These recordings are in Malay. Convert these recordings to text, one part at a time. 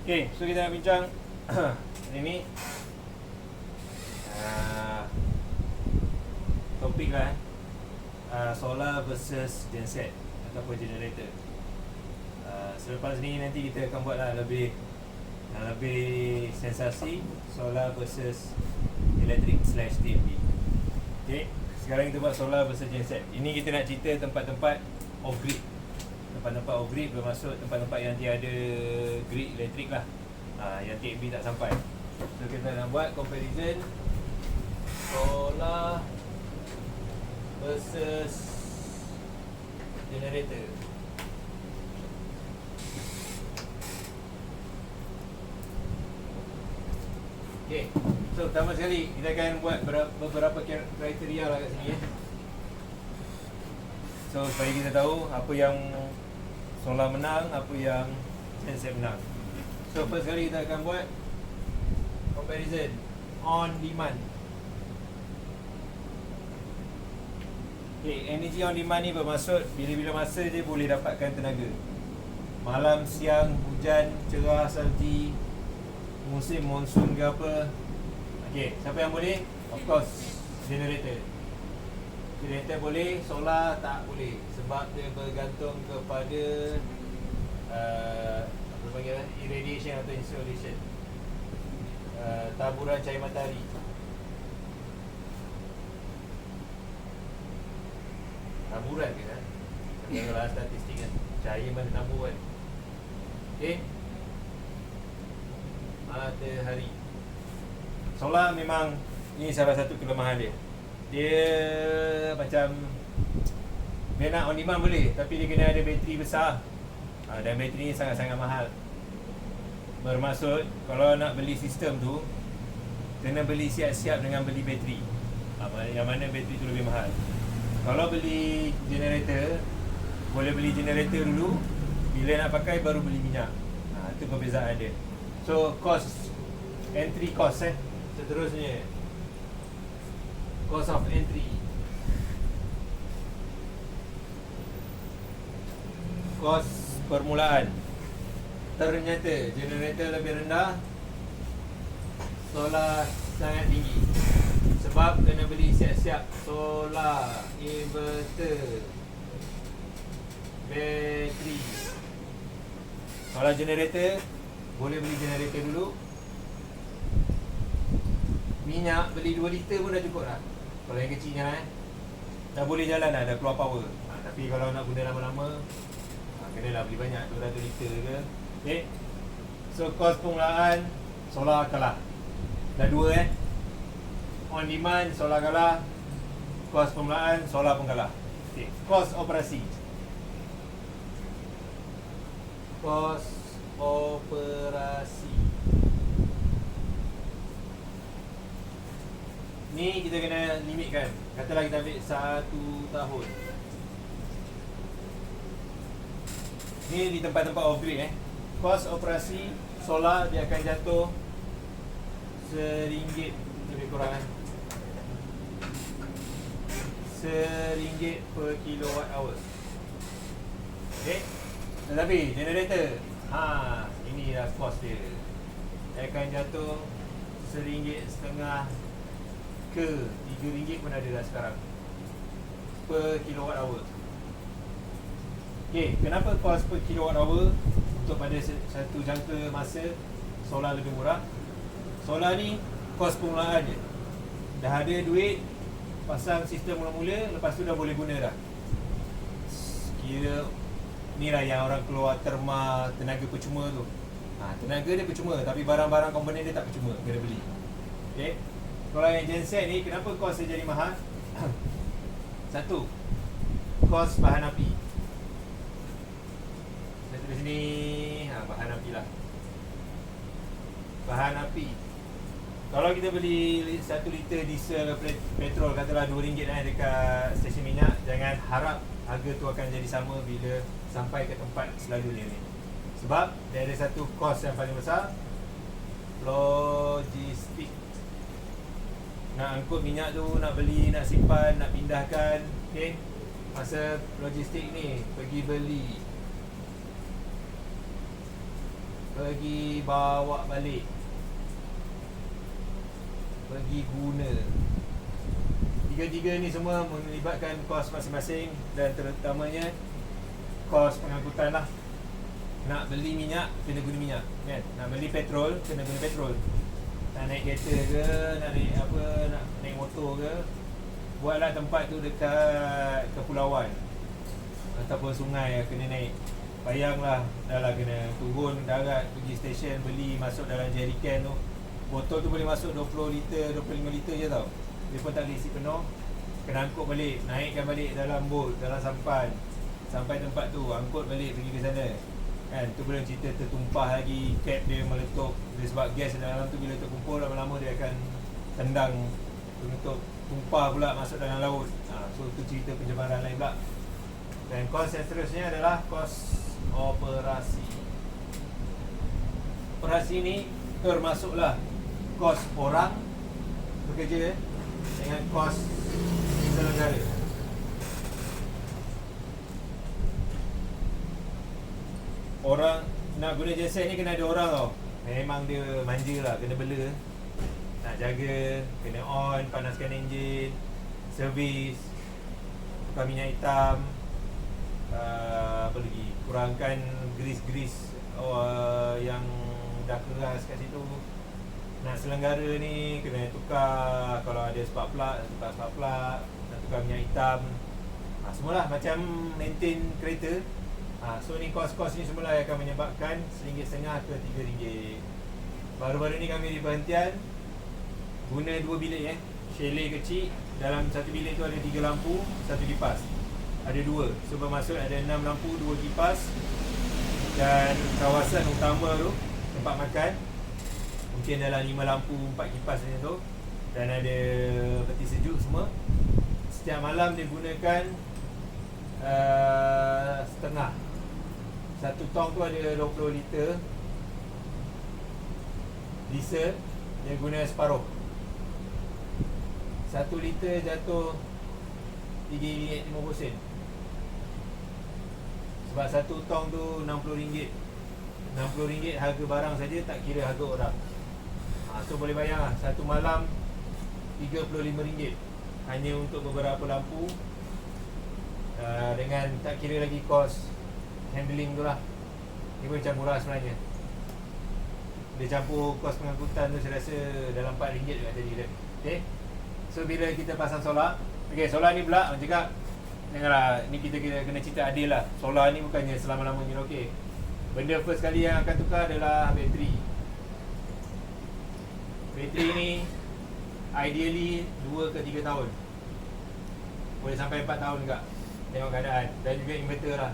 Okay, so kita nak bincang hari ni topik lah solar versus genset ataupun generator. Selepas ni nanti kita akan buat lah lebih sensasi solar versus electric / TMP. Okay, sekarang kita buat solar versus genset. Ini kita nak cerita tempat-tempat off grid. Tempat-tempat off grid bermaksud tempat-tempat yang tiada grid elektrik lah, yang TMP tak sampai. So kita nak buat comparison solar versus generator. Okay, so pertama sekali kita akan buat beberapa kriteria lah kat sini . So supaya kita tahu apa yang solar menang, apa yang genset menang. So first kali kita akan buat comparison on demand. Okay, energy on demand ni bermaksud bila-bila masa je boleh dapatkan tenaga. Malam, siang, hujan, cerah, salji, musim monsun ke apa. Okay, siapa yang boleh? Of course, generator. Generator boleh, solar tak boleh. Sebab dia bergantung kepada apa panggil, irradiation atau insolation, taburan cahaya matahari. Taburan ke kan? Kalau statistik kan, cahaya mana tabur kan. Okay, matahari. Solar memang ini salah satu kelemahan dia. Dia macam dia nak on demand boleh, tapi dia kena ada bateri besar, dan bateri ni sangat-sangat mahal. Bermaksud kalau nak beli sistem tu kena beli siap-siap dengan beli bateri, yang mana bateri tu lebih mahal. Kalau beli generator, boleh beli generator dulu, bila nak pakai baru beli minyak. Itu perbezaan dia. So cost, entry cost seterusnya, cost of entry, kos permulaan. Ternyata generator lebih rendah, solar sangat tinggi. Sebab kena beli siap-siap solar, inverter, bateri. Kalau generator, boleh beli generator dulu. Minyak beli 2 liter pun dah cukup dah. Kalau yang kecilnya dah boleh jalan dah, dah keluar power. Tapi kalau nak guna lama-lama, kenalah beli banyak, 200 liter ke. Okay, so kos permulaan solar kalah. Dah dua on demand solar kalah, kos permulaan solar pun kalah. Okay, kos operasi. Kos operasi ni kita kena limitkan. Katalah kita ambil 1 tahun. Ni di tempat-tempat off grid kos operasi solar dia akan jatuh RM1 lebih kurang RM1 per kilowatt hour. Okay, tetapi generator, ini dah kos dia. Dia akan jatuh RM1.50 ke RM3 pun ada dah sekarang per kilowatt hour. Okay, kenapa kos per kilowatt hour untuk pada satu jangka masa solar lebih murah? Solar ni kos permulaan je. Dah ada duit, pasang sistem mula-mula, lepas tu dah boleh guna dah. Kira ni lah yang orang keluar terma tenaga percuma tu. Tenaga dia percuma, tapi barang-barang komponen dia tak percuma, kena beli. Okay, kalau yang genset ni, kenapa kos dia jadi mahal? Satu, kos bahan api. Saya tulis sini, bahan api lah. Bahan api. Kalau kita beli 1 liter diesel petrol, katalah RM2 dekat stesen minyak, jangan harap harga tu akan jadi sama bila sampai ke tempat selalunya ni. Sebab dia ada satu kos yang paling besar, logistik. Nak angkut minyak tu, nak beli, nak simpan, nak pindahkan. Okay, masa logistik ni, pergi beli pergi bawa balik, pergi guna. Tiga-tiga ni semua melibatkan kos masing-masing, dan terutamanya kos pengangkutan lah. Nak beli minyak, kena guna minyak kan? Nak beli petrol, kena guna petrol. Nak naik kereta ke, nak naik apa, nak naik motor ke, buatlah tempat tu dekat kepulauan ataupun sungai, kena naik. Bayanglah, dah lah kena turun darat, pergi stesen, beli, masuk dalam jerrycan tu. Botol tu boleh masuk 20 liter, 25 liter je tau. Dia pun tak boleh isi penuh. Kena angkut balik, naikkan balik dalam bot, dalam sampan, sampai tempat tu, angkut balik pergi ke sana kan. Tu belum cerita tertumpah lagi, cap dia meletup. Dia sebab gas dalam tu bila terkumpul, lama-lama dia akan tendang, untuk tumpah pula masuk dalam laut. So tu cerita pencemaran lain pula. Dan kos yang seterusnya adalah kos operasi. Operasi ni termasuklah kos orang bekerja dengan kos penyelenggara. Orang nak guna jasa ni kena ada orang tau. Memang dia manja lah, kena bela. Nak jaga, kena on, panaskan enjin, servis, tukar minyak hitam, apa lagi, kurangkan grease yang dah keras kat situ. Nak selenggara ni kena tukar, kalau ada spark plug, tukar spark plug, nak tukar minyak hitam, semualah macam maintain kereta. So ni kos-kos ni semula yang akan menyebabkan RM1.50 ke RM3. Baru-baru ni kami di perhentian guna 2 bilik chalet kecil. Dalam satu bilik tu ada 3 lampu, 1 kipas. Ada 2, so bermaksud ada 6 lampu, 2 kipas. Dan kawasan utama tu, tempat makan, mungkin dalam 5 lampu, 4 kipas macam tu. Dan ada peti sejuk semua. Setiap malam dia gunakan setengah. Satu tong tu ada 20 liter diesel, dia guna separuh. 1 liter jatuh RM3.50. Sebab satu tong tu RM60. RM60 harga barang saja, tak kira harga orang. So boleh bayang lah, satu malam RM35 hanya untuk beberapa lampu. Dengan tak kira lagi kos handling tu lah. Dia pun macam murah sebenarnya. Dia campur kos pengangkutan tu, saya rasa dalam RM4 juga tadi dia. Okay. So bila kita pasang solar, okay, solar ni pula orang cakap, dengarlah, ni kita kena cerita adil lah. Solar ni bukannya selama-lamanya okey. Benda first kali yang akan tukar adalah bateri. Bateri ni ideally 2 ke 3 tahun. Boleh sampai 4 tahun juga, tengok keadaan. Dan juga inverter lah.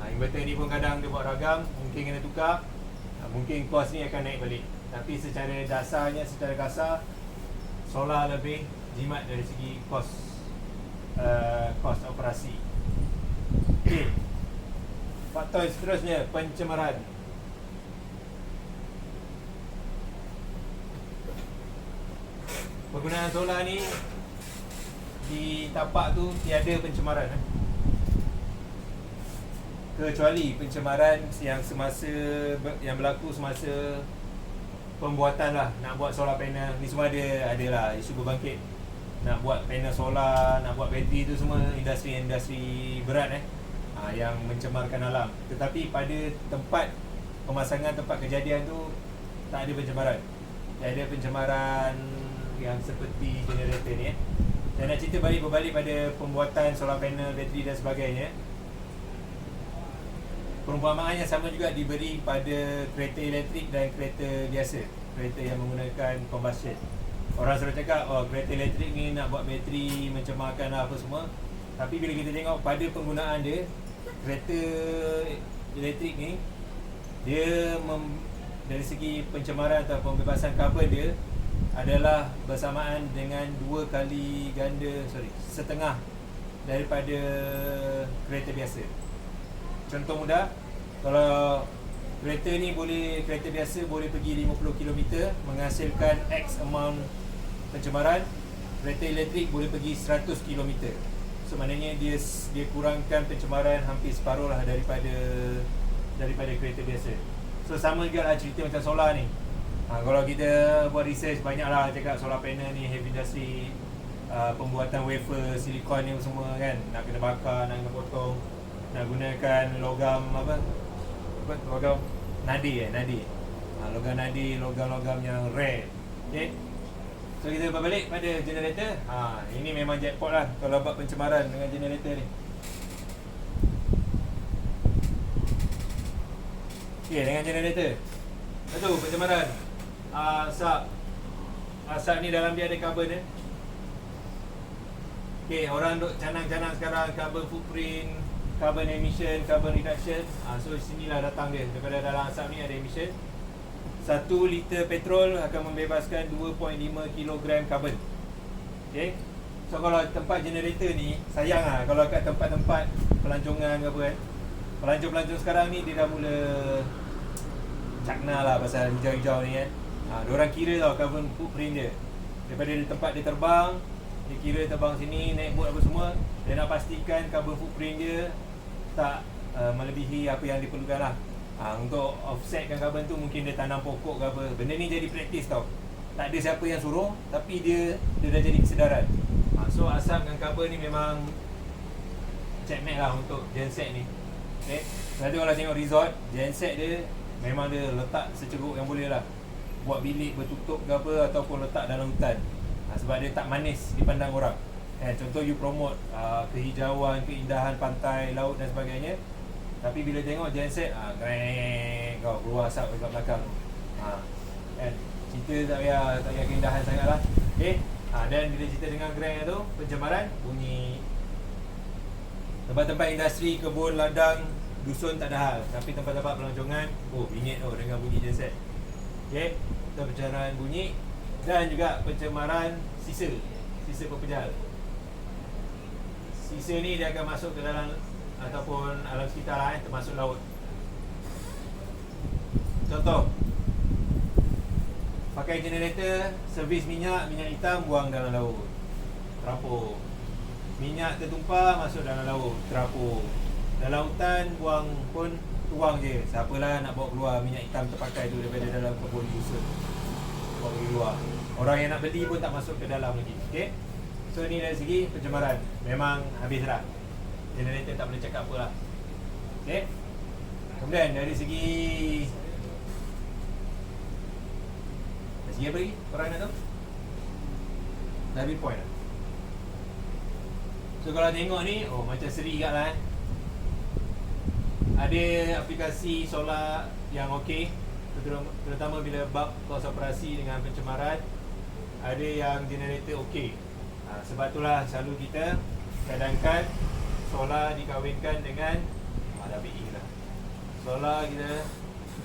Inverter ni pun kadang dia buat ragam, mungkin kena tukar, mungkin kos ni akan naik balik. Tapi secara dasarnya, secara kasar, solar lebih jimat dari segi kos operasi. Okay. Faktor seterusnya, pencemaran. Penggunaan solar ni di tapak tu tiada pencemaran, kecuali pencemaran yang berlaku semasa pembuatan lah. Nak buat solar panel ni semua ada lah isu berbangkit. Nak buat panel solar, nak buat bateri tu semua industri berat yang mencemarkan alam. Tetapi pada tempat pemasangan, tempat kejadian tu tak ada pencemaran. Tak ada pencemaran yang seperti generator ni. Dan nak cerita berbalik pada pembuatan solar panel, bateri dan sebagainya. Perumpamaannya sama juga diberi pada kereta elektrik dan kereta biasa, kereta yang menggunakan combustion. Orang selalu cakap, kereta elektrik ni nak buat bateri, mencemarkan apa semua. Tapi bila kita tengok pada penggunaan dia, kereta elektrik ni, dia dari segi pencemaran atau pembebasan karbon dia adalah bersamaan dengan 2 kali setengah daripada kereta biasa. Contoh mudah, kalau kereta biasa boleh pergi 50 km menghasilkan X amount pencemaran, kereta elektrik boleh pergi 100 km. So maknanya dia kurangkan pencemaran hampir separuh lah daripada daripada kereta biasa. So sama juga lah cerita macam solar ni. Kalau kita buat research, banyak lah cakap solar panel ni heavy industry, pembuatan wafer, silikon ni semua kan, nak kena bakar, nak kena potong, nak gunakan logam logam nadir logam nadir, logam-logam yang rare. Okay, so kita berbalik pada generator. Ini memang jackpot lah kalau buat pencemaran dengan generator ni. Okay, dengan generator satu pencemaran, asap ni dalam dia ada carbon eh. Okay, orang duk canang-canang sekarang carbon footprint, carbon emission, carbon reduction. So sinilah datang dia. Daripada dalam asap ni ada emission. 1 liter petrol akan membebaskan 2.5 kg carbon. Okay, so kalau tempat generator ni, sayang lah kalau kat tempat-tempat pelancongan ke apa kan, pelancong-pelancong sekarang ni dia dah mula cakna lah pasal hijau-hijau ni kan. Diorang kira tau carbon footprint dia. Daripada tempat dia terbang, dia kira terbang sini, naik boat apa semua, dia nak pastikan carbon footprint dia tak melebihi apa yang diperlukan lah. Untuk offsetkan carbon tu mungkin dia tanam pokok ke apa. Benda ni jadi praktis tau. Tak ada siapa yang suruh, tapi dia dah jadi kesedaran. So asap dengan carbon ni memang checkmate lah untuk genset ni. Okay, nanti kalau tengok resort, genset dia memang dia letak seceruk yang boleh lah, buat bilik bertutup ke apa, ataupun letak dalam hutan. Sebab dia tak manis dipandang orang. Contoh you promote kehijauan, keindahan pantai, laut dan sebagainya, tapi bila tengok genset, kau keluar asap dekat belakang. Cerita tak payah keindahan sangat lah. Okay, dan bila cerita dengan grand tu, pencemaran, bunyi. Tempat-tempat industri, kebun, ladang, dusun tak ada hal, tapi tempat-tempat pelancongan, bingit dengan bunyi genset. Okay, itu pencemaran bunyi. Dan juga pencemaran sisa pepejal. Sisa ni dia akan masuk ke dalam ataupun alam sekitar lah, termasuk laut. Contoh, pakai generator, servis minyak hitam, buang dalam laut, terapur. Minyak tertumpah, masuk dalam laut, terapur. Dalam hutan, buang pun tuang je. Siapalah nak bawa keluar minyak hitam terpakai tu daripada dalam kebun dusun, bawa pergi luar. Orang yang nak beli pun tak masuk ke dalam lagi. Okay, so ni dari segi pencemaran memang habis dah. Generator tak boleh cakap apa lah. Okay, kemudian dari segi apa lagi korang nak tahu? Dah habis point lah. So kalau tengok ni, macam seri kat lah Ada aplikasi solar yang okey, terutama bila bab kos operasi dengan pencemaran. Ada yang generator okey. Sebab itulah selalu kita cadangkan solar dikahwinkan dengan dah BE lah. Solar kita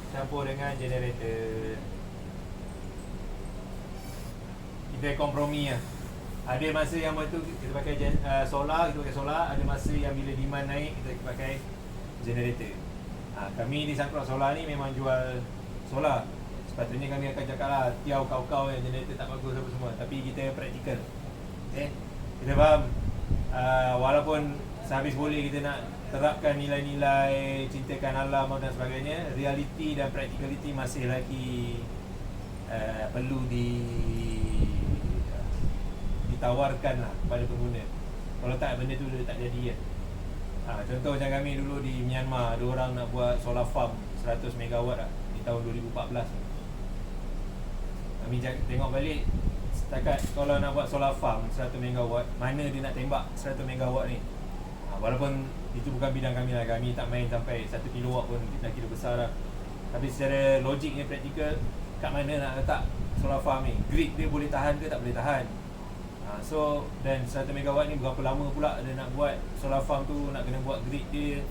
campur dengan generator. Kita kompromi lah. Ada masa yang waktu kita pakai solar, ada masa yang bila demand naik kita pakai generator. Kami di Sangkrok Solar ni memang jual solar. Sepatutnya kami akan cakap lah, tiaw kau-kau yang generator tak bagus apa semua, tapi kita praktikal. Okay, kita faham, walaupun sehabis boleh kita nak terapkan nilai-nilai cintakan alam dan sebagainya, realiti dan practicality masih lagi perlu ditawarkan lah kepada pengguna. Kalau tak, benda tu tak jadi kan. Contoh macam kami dulu di Myanmar, ada orang nak buat solar farm 100 megawatt lah, di tahun 2014. Kami tengok balik, setakat kalau nak buat solar farm 100 megawatt, mana dia nak tembak 100 megawatt ni. Walaupun itu bukan bidang kami lah, kami tak main sampai 1 kilowatt pun dah kira besar lah. Tapi secara logiknya, praktikal, kat mana nak letak solar farm ni, grid dia boleh tahan ke tak boleh tahan. So, dan 100 megawatt ni berapa lama pula dia nak buat solar farm tu, nak kena buat grid dia.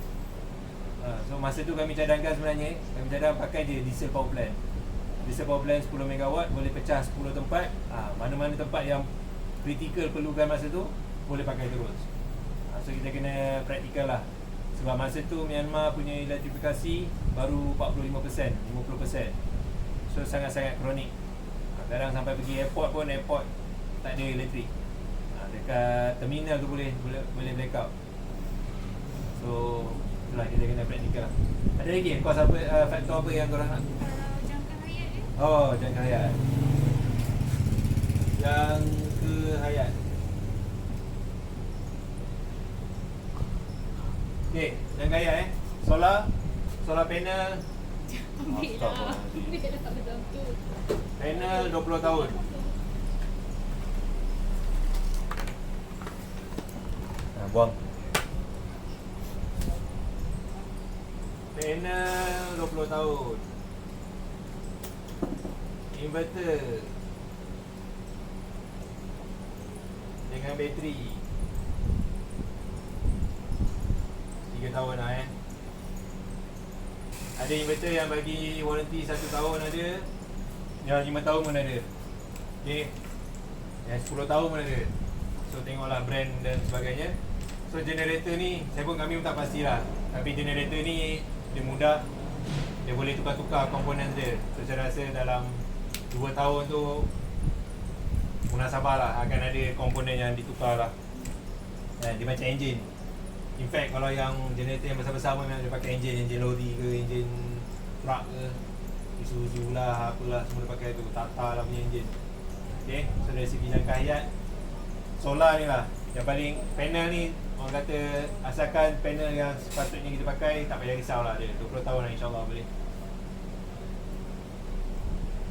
So masa tu kami cadangkan sebenarnya, kami cadang pakai je diesel power plant. Diesel power plant 10 megawatt boleh pecah 10 tempat. Mana-mana tempat yang kritikal perlukan masa tu boleh pakai terus. So kita kena praktikal lah. Sebab masa tu Myanmar punya elektrifikasi baru 45%, 50%. So sangat-sangat kronik. Kadang sampai pergi airport pun, airport tak ada elektrik. Dekat terminal tu boleh blackout. So Itulah kita kena praktikal. Ada lagi kos apa, faktor apa yang korang nak? Jangka hayat dia. Oh, jangka hayat. Jangka hayat. Okay, jangka hayat solar panel. Ambil lah. Ambil lah macam tu. Panel 20 tahun. Buang. Panel 20 tahun. Inverter dengan bateri 3 tahun lah Ada inverter yang bagi warranty 1 tahun ada, yang 5 tahun pun ada. Okay, yang 10 tahun pun ada. So tengoklah brand dan sebagainya. So generator ni, kami pun tak pastilah. Tapi generator ni dia mudah, dia boleh tukar-tukar komponen dia. So saya rasa dalam 2 tahun tu munasabah lah, akan ada komponen yang ditukar lah. Dia macam enjin. In fact kalau yang generator yang besar-besar pun memang dia pakai enjin lori ke, enjin truck ke, Isuzu lah, apalah semua dia pakai tu, Tata lah punya enjin. Okay, so dari segi jangka hayat solar ni lah yang paling. Panel ni orang kata asalkan panel yang sepatutnya kita pakai, tak payah risau lah, dia 20 tahun lah insyaAllah boleh.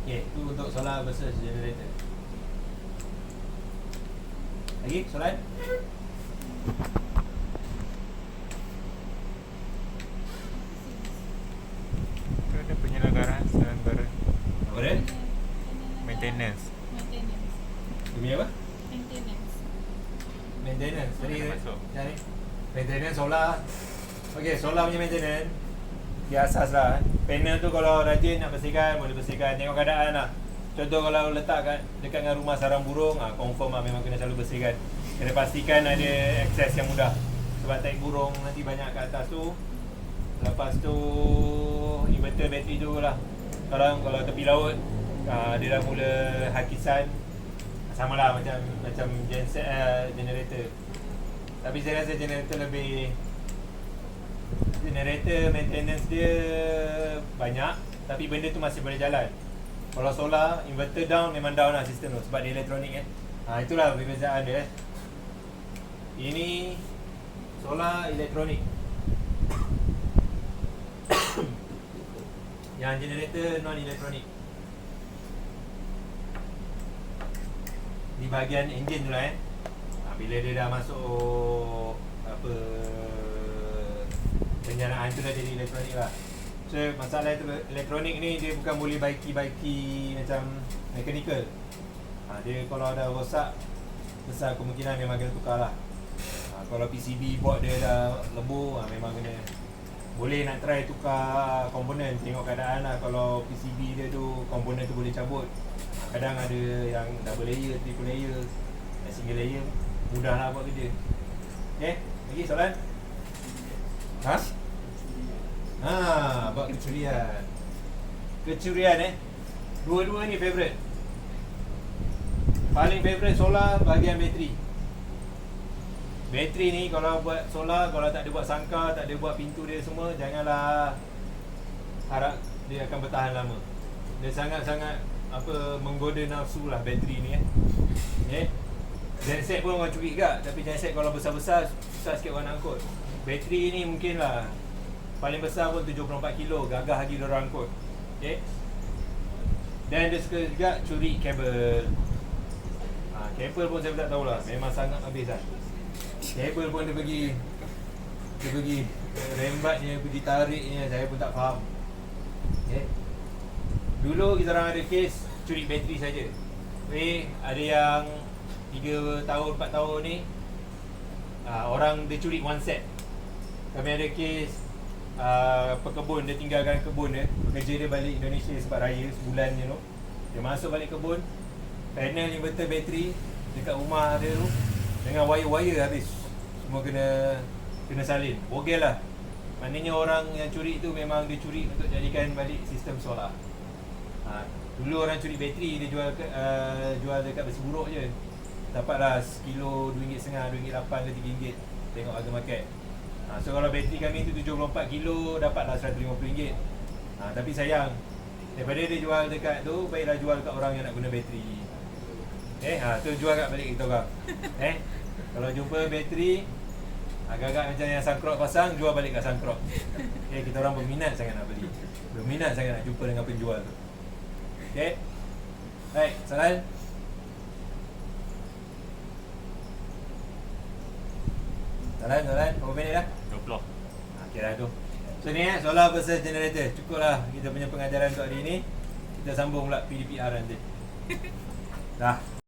Okay, tu untuk solar versus generator. Lagi soalan? Itu ada penyelenggaraan selenggara Apa dia? maintenance. Demi apa? Maintenance. Maintenance. Jadi Ada masuk. ni maintenance solar. Okay, solar punya maintenance dia asas lah. Panel tu kalau rajin nak bersihkan, boleh bersihkan, tengok keadaan lah. Contoh kalau letak dekat dengan rumah sarang burung, confirm lah memang kena selalu bersihkan. Kena pastikan ada akses yang mudah, sebab taik burung nanti banyak kat atas tu. Lepas tu inverter bateri tu lah. Kalau tepi laut, dia dah mula hakisan. Sama lah macam genset, generator. Tapi saya rasa generator lebih, generator maintenance dia banyak, tapi benda tu masih boleh jalan. Kalau solar, inverter down, memang down lah sistem tu, sebab dia elektronik itulah perbezaan dia. Ini solar elektronik. Yang generator non elektronik. Di bahagian enjin tu lah bila dia dah masuk apa, penyaraan tu dah jadi elektronik lah. So masalah elektronik ni dia bukan boleh baiki macam mechanical. Dia kalau ada rosak, besar kemungkinan memang kena tukar lah. Kalau PCB board dia dah lebur, memang kena, boleh nak try tukar komponen, tengok keadaan lah. Kalau PCB dia tu, komponen tu boleh cabut. Kadang ada yang double layer, triple layer, single layer, mudah lah buat kerja. Okay, lagi soalan? Buat kecurian. Kecurian dua-dua ni favourite. Paling favourite solar bahagian bateri. Bateri ni kalau buat solar, kalau tak ada buat sangkar, tak ada buat pintu dia semua, janganlah harap dia akan bertahan lama. Dia sangat-sangat menggoda nafsu lah bateri ni genset pun orang curi juga, tapi genset kalau besar-besar susah sikit orang nak angkut. Bateri ni mungkin lah paling besar pun 74 kilo, gagah lagi diorang angkut. Dan dia suka juga curi kabel. Kabel pun saya tak tahulah, memang sangat habis lah. Kabel pun dia pergi rembatnya, pergi tariknya, saya pun tak faham. Dulu kita orang ada kes curi bateri saja. Ada yang 3 tahun, 4 tahun ni orang dia curi one set. Kami ada kes pekebun, dia tinggalkan kebun dia, pekerja dia balik Indonesia sebab raya sebulan je tu. Dia masuk balik kebun, panel inverter bateri dekat rumah dia tu dengan wire-wire habis. Semua kena salin. Bogel lah. Maknanya orang yang curi tu memang dia curi untuk jadikan balik sistem solar. Dulu orang curi bateri, dia jual dekat besi buruk je. Dapatlah sekilo RM2.5, RM2.8 ke RM3, tengok harga market. So kalau bateri kami tu 74 kilo, dapatlah RM150. Tapi sayang, daripada dia jual dekat tu, baiklah jual kat orang yang nak guna bateri. Tu jual kat balik kita orang. Kalau jumpa bateri agak-agak macam yang Sunkrok pasang, jual balik kat Sunkrok. Kita orang berminat sangat nak beli, berminat sangat nak jumpa dengan penjual tu. Baik, soalan? Soalan, berapa minit dah? 20. Okey dah tu. So ni solar versus generator. Cukuplah kita punya pengajaran untuk hari ni. Kita sambung pula PDPR nanti. Dah.